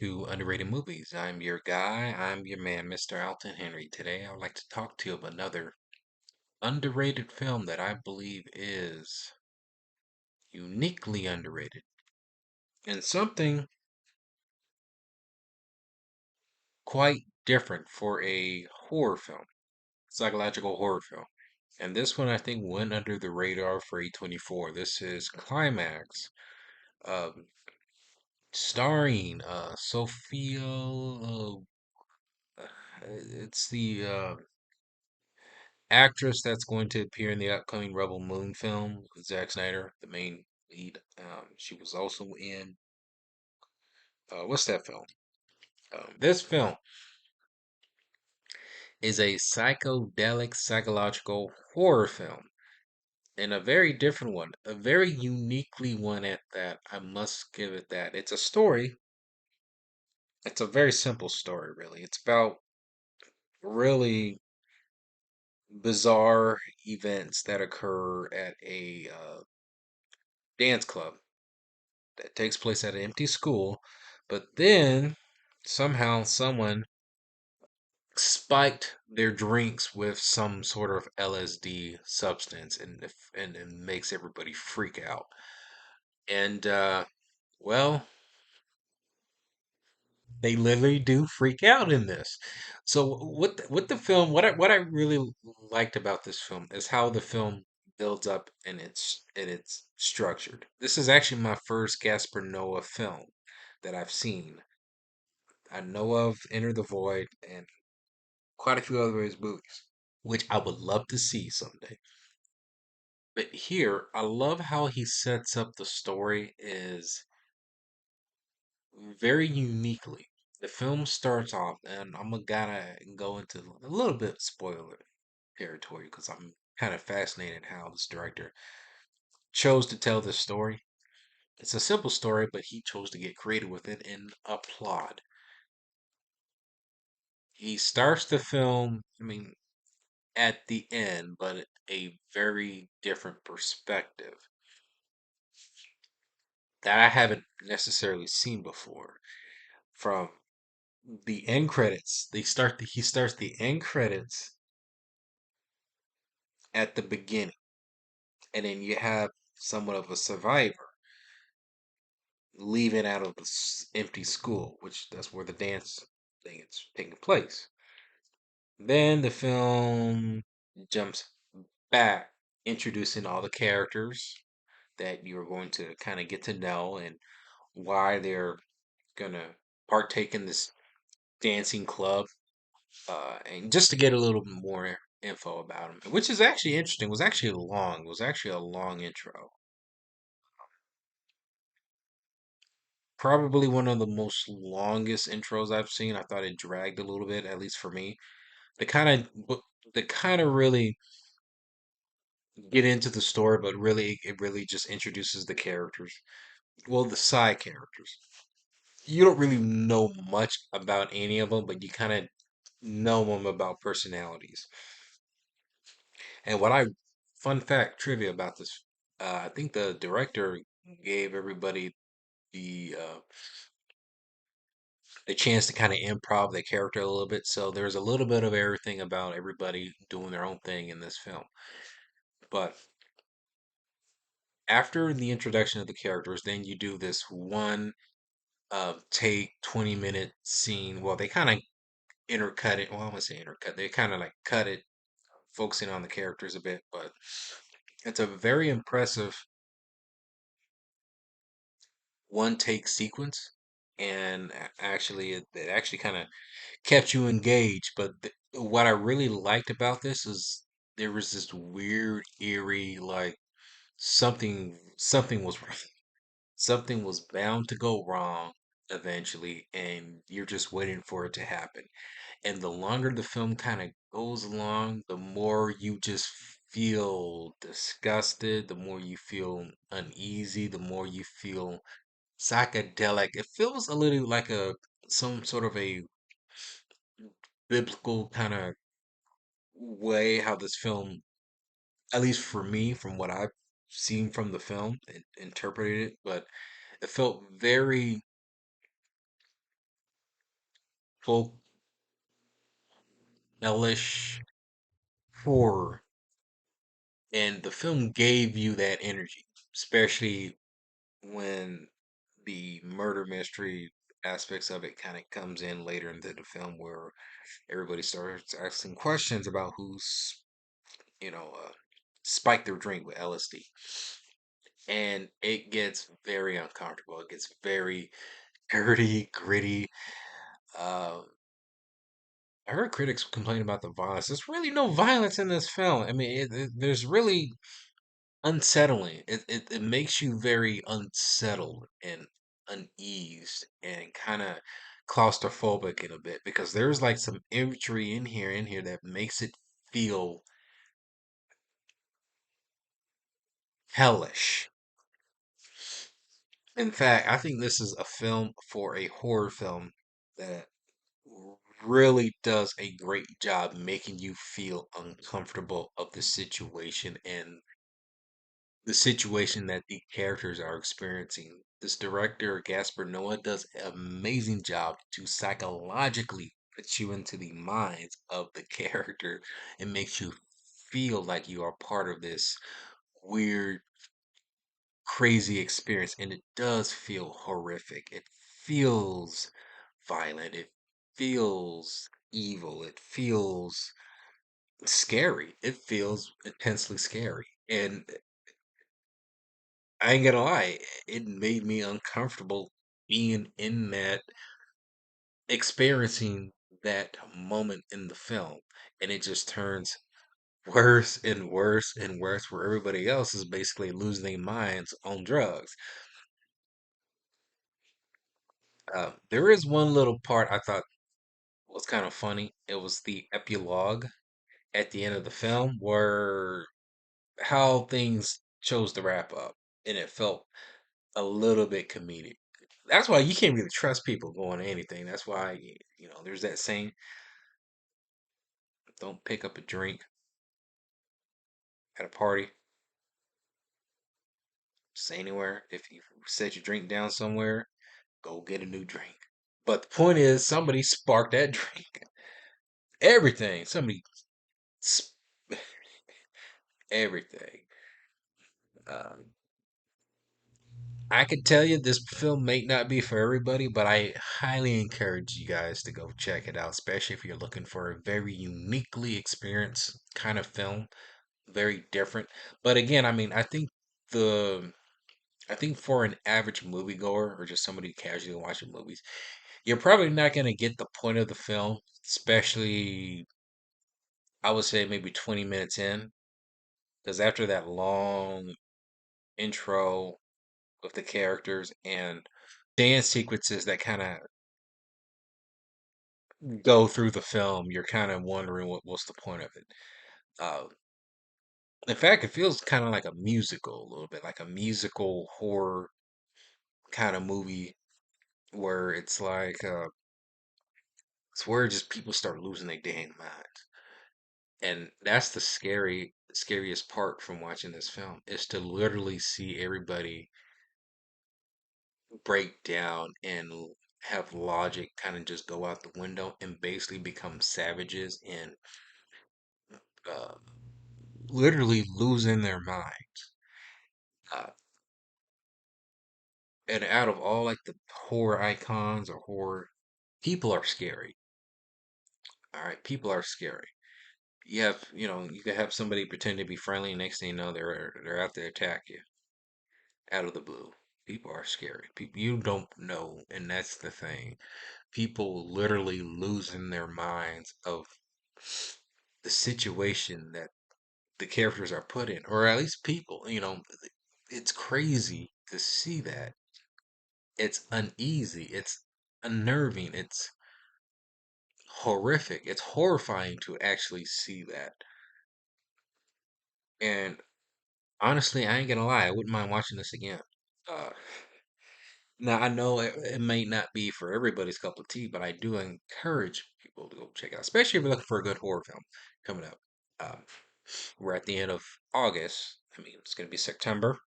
to Underrated Movies. I'm your guy. I'm your man, Mr. Alton Henry. Today, I would like to talk to you about another underrated film that I believe is uniquely underrated and something quite different for a horror film, psychological horror film. And this one, I think, went under the radar for A24. This is Climax, um, starring Sophia. It's the actress that's going to appear in the upcoming Rebel Moon film with Zack Snyder, the main lead. She was also in what's that film? This film is a psychedelic psychological horror film, and a very different one, a very uniquely one at that. I must give it that. It's a story. It's a very simple story, really. It's about really bizarre events that occur at a dance club that takes place at an empty school, but then somehow someone spiked their drinks with some sort of LSD substance and makes everybody freak out. And well, they literally do freak out in this. So what the film what I really liked about this film is how the film builds up and it's structured. This is actually my first Gaspar Noé film that I've seen. I know of Enter the Void and quite a few other of his movies, which I would love to see someday. But here, I love how he sets up the story is very uniquely. The film starts off, and I'm gonna gotta go into a little bit of spoiler territory because I'm kind of fascinated how this director chose to tell this story. It's a simple story, but he chose to get creative with it and applaud. He starts the film, I mean, at the end, but a very different perspective that I haven't necessarily seen before. From the end credits, he starts the end credits at the beginning, and then you have somewhat of a survivor leaving out of the empty school, which that's where the dance thing is taking place. Then the film jumps back, introducing all the characters that you're going to kind of get to know and why they're gonna partake in this dancing club, and just to get a little bit more info about him, which is actually interesting. It was actually long. It was actually a long intro. Probably one of the most longest intros I've seen. I thought it dragged a little bit, at least for me. They kind of, they kind of really get into the story, but really, it really just introduces the characters. Well, the side characters. You don't really know much about any of them, but you kind of know them about personalities. And fun fact trivia about this, I think the director gave everybody the the chance to kind of improv their character a little bit. So there's a little bit of everything about everybody doing their own thing in this film. But after the introduction of the characters, then you do this one take 20-minute scene. Well, they kind of intercut it. Well, I want to say intercut. They kind of like cut it, focusing on the characters a bit. But it's a very impressive one take sequence, and actually it actually kind of kept you engaged. But what I really liked about this is there was this weird, eerie, like something was something was bound to go wrong eventually, and you're just waiting for it to happen. And the longer the film kind of goes along, the more you just feel disgusted, the more you feel uneasy, the more you feel psychedelic. It feels a little like a some sort of a biblical kind of way how this film, at least for me, from what I've seen from the film, interpreted it, but it felt very folk hellish horror, and the film gave you that energy, especially when the murder mystery aspects of it kind of comes in later into the film, where everybody starts asking questions about who's spiked their drink with LSD, and it gets very uncomfortable. It gets very dirty, gritty. Uh, I heard critics complain about the violence. There's really no violence in this film. I mean, there's really unsettling. It makes you very unsettled and uneased and kind of claustrophobic in a bit, because there's like some imagery in here that makes it feel hellish. In fact, I think this is a film for a horror film that really does a great job making you feel uncomfortable of the situation and the situation that the characters are experiencing. This director, Gaspar Noé, does an amazing job to psychologically put you into the minds of the character and makes you feel like you are part of this weird, crazy experience. And it does feel horrific. It feels violent. It feels evil. It feels scary. It feels intensely scary. And I ain't gonna lie, it made me uncomfortable being in that, experiencing that moment in the film. And it just turns worse and worse and worse, where everybody else is basically losing their minds on drugs. There is one little part I thought was kind of funny. It was the epilogue at the end of the film, where how things chose to wrap up, and it felt a little bit comedic. That's why you can't really trust people going to anything. That's why, there's that saying, don't pick up a drink at a party, just anywhere. If you set your drink down somewhere, go get a new drink. But the point is, somebody sparked that drink. Everything. Somebody, sp- everything. Um, I could tell you this film may not be for everybody, but I highly encourage you guys to go check it out, especially if you're looking for a very uniquely experienced kind of film, very different. But again, I mean, the I think for an average moviegoer or just somebody casually watching movies, you're probably not going to get the point of the film, especially I would say maybe 20 minutes in, because after that long intro with the characters and dance sequences that kind of go through the film, you're kind of wondering what's the point of it. Uh, in fact, it feels kind of like a musical, a little bit like a musical horror kind of movie, where it's where just people start losing their dang minds. And that's the scariest part from watching this film, is to literally see everybody break down and have logic kind of just go out the window and basically become savages and uh, literally losing their mind. Uh, and out of all like the horror icons or horror, people are scary. All right, people are scary. You can have somebody pretend to be friendly, and next thing you know, they're out there to attack you out of the blue. People are scary. People you don't know, and that's the thing. People literally losing their minds of the situation that the characters are put in, or at least people. It's crazy to see that. It's uneasy. It's unnerving. It's horrific. It's horrifying to actually see that. And honestly, I ain't gonna lie, I wouldn't mind watching this again. Uh, Now I know it may not be for everybody's cup of tea, but I do encourage people to go check it out, especially if you're looking for a good horror film coming up. Um, we're at the end of August. I mean, it's going to be September,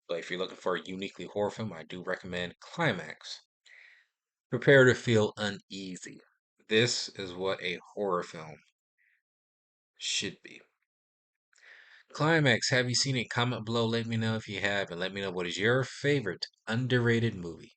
but if you're looking for a uniquely horror film, I do recommend Climax. Prepare to feel uneasy. This is what a horror film should be. Climax, have you seen it? Comment below, let me know if you have, and let me know what is your favorite underrated movie.